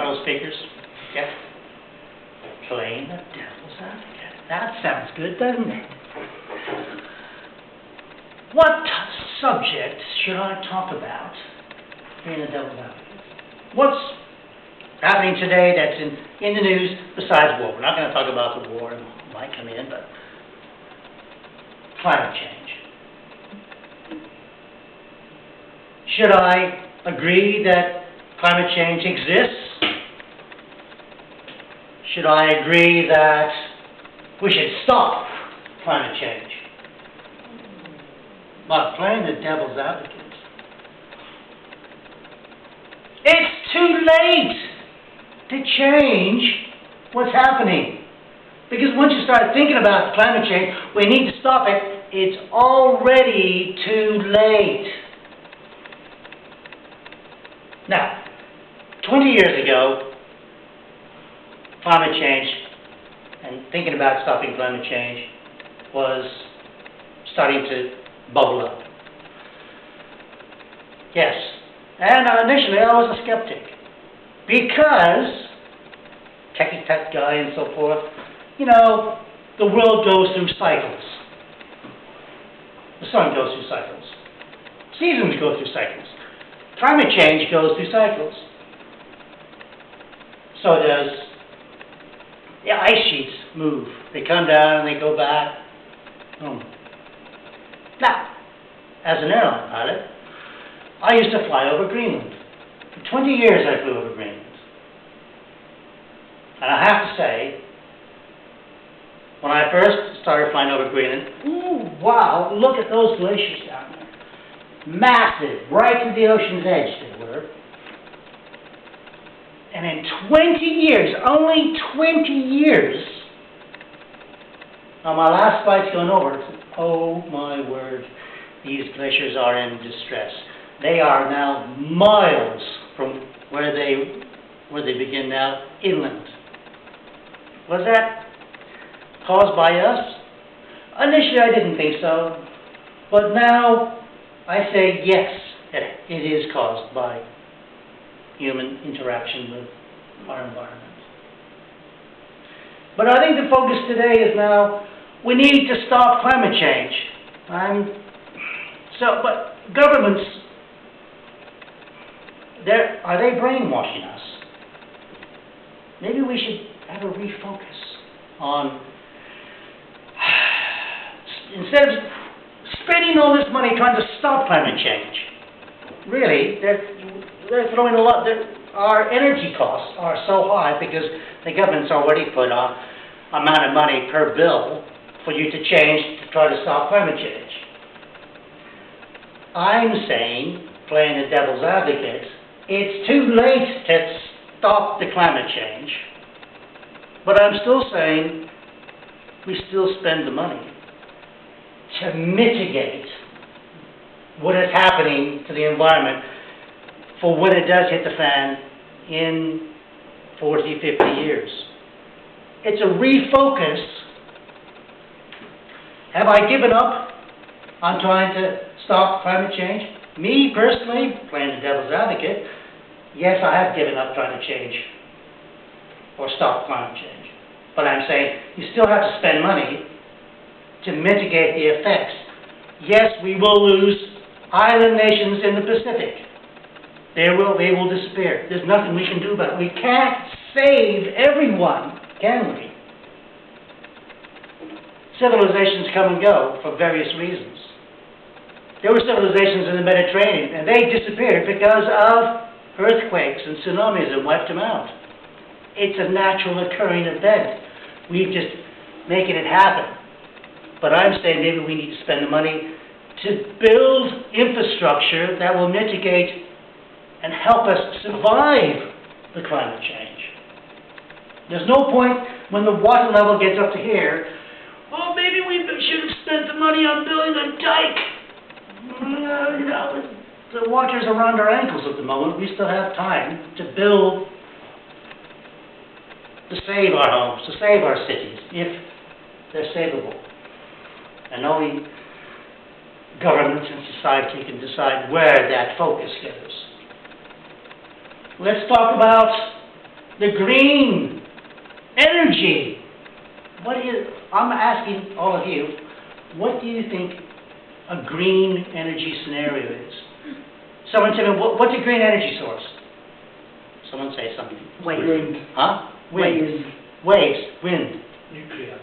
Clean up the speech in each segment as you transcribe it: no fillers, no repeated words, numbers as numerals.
fellow speakers. Yeah. Playing the devil's advocate. That sounds good, doesn't it? What subject should I talk about being the devil's advocate? What's happening today that's in the news besides war? We're not going to talk about the war, it might come in, but climate change. Should I agree that climate change exists? Should I agree that we should stop climate change? But playing the devil's advocate. It's too late to change what's happening. Because once you start thinking about climate change, we need to stop it, it's already too late. Now, 20 years ago, climate change and thinking about stopping climate change was starting to bubble up. Yes, and initially I was a skeptic because, techie tech guy and so forth, you know, the world goes through cycles. The sun goes through cycles. Seasons go through cycles. Climate change goes through cycles. So does the ice sheets move. They come down and they go back. Now, as an airline pilot, I used to fly over Greenland. For 20 years I flew over Greenland. And I have to say, when I first started flying over Greenland, ooh, wow, look at those glaciers down there. Massive, right to the ocean's edge they were. And in 20 years, only 20 years, on my last flight's going over, oh my word, these glaciers are in distress. They are now miles from where they begin now, inland. Was that caused by us? Initially I didn't think so, but now I say yes, it is caused by human interaction with our environment. But I think the focus today is now, we need to stop climate change. But governments, are they brainwashing us? Maybe we should have a refocus on, instead of spending all this money trying to stop climate change, really, they're throwing a lot. Our energy costs are so high because the government's already put on amount of money per bill for you to change to try to stop climate change. I'm saying, playing the devil's advocate, it's too late to stop the climate change, but I'm still saying we still spend the money to mitigate what is happening to the environment for when it does hit the fan in 40, 50 years. It's a refocus. Have I given up on trying to stop climate change? Me, personally, playing the devil's advocate, yes, I have given up trying to change or stop climate change. But I'm saying you still have to spend money to mitigate the effects. Yes, we will lose island nations in the Pacific. They will disappear. There's nothing we can do about it. We can't save everyone, can we? Civilizations come and go for various reasons. There were civilizations in the Mediterranean, and they disappeared because of earthquakes and tsunamis that wiped them out. It's a natural occurring event. We're just making it happen. But I'm saying maybe we need to spend the money to build infrastructure that will mitigate and help us survive the climate change. There's no point when the water level gets up to here, oh, maybe we should have spent the money on building a dike. The water's around our ankles at the moment. We still have time to build, to save our homes, to save our cities, if they're savable. And only governments and society can decide where that focus goes. Let's talk about the green energy. I'm asking all of you, what do you think a green energy scenario is? Someone tell me, what's a green energy source? Someone say something. Wind. Huh? Wind. Waves. Wind. Nuclear.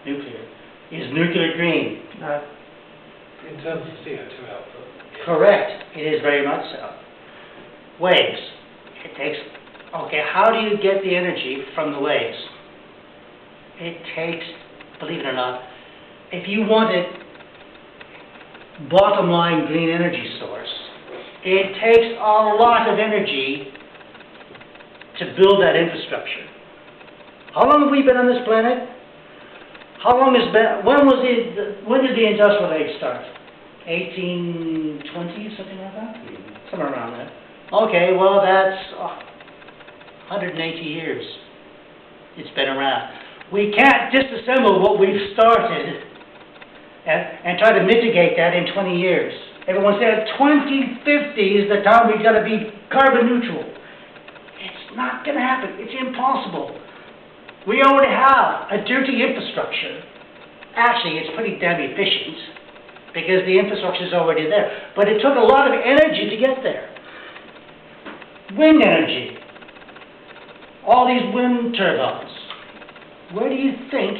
Nuclear. Is nuclear green? No. In terms of CO2 output. Correct. It is very much so. Waves. It takes, okay, how do you get the energy from the waves? It takes, believe it or not, if you wanted bottom line green energy source, it takes a lot of energy to build that infrastructure. How long have we been on this planet? How long has been, when did the industrial age start? 1820, something like that? Somewhere around there. Okay, well that's 180 years it's been around. We can't disassemble what we've started and try to mitigate that in 20 years. Everyone said 2050 is the time we've got to be carbon neutral. It's not going to happen. It's impossible. We already have a dirty infrastructure. Actually, it's pretty damn efficient because the infrastructure is already there. But it took a lot of energy to get there. Wind energy. All these wind turbines. Where do you think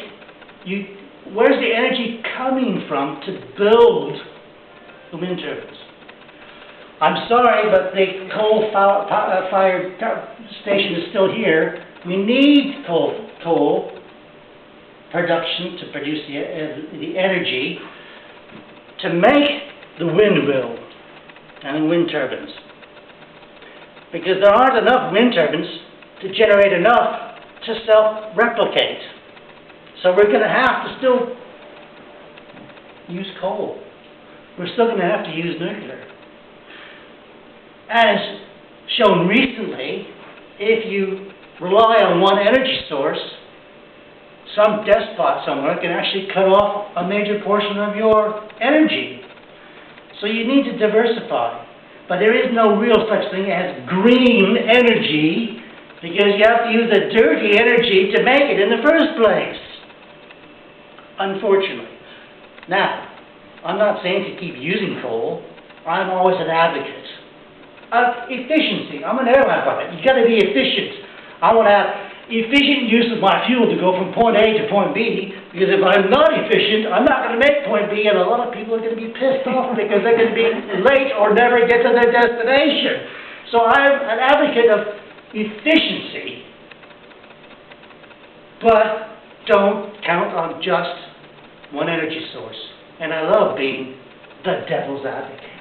where's the energy coming from to build the wind turbines? I'm sorry, but the coal-fired station is still here. We need coal production to produce the energy to make the windmill and the wind turbines. Because there aren't enough wind turbines to generate enough to self-replicate. So we're going to have to still use coal. We're still going to have to use nuclear. As shown recently, if you rely on one energy source, some despot somewhere can actually cut off a major portion of your energy. So you need to diversify. But there is no real such thing as green energy because you have to use the dirty energy to make it in the first place. Unfortunately. Now, I'm not saying to keep using coal. I'm always an advocate of efficiency. I'm an airline pilot. You've got to be efficient. I want to have efficient use of my fuel to go from point A to point B, because if I'm not efficient, I'm not going to make point B, and a lot of people are going to be pissed off because they're going to be late or never get to their destination. So I'm an advocate of efficiency, but don't count on just one energy source. And I love being the devil's advocate.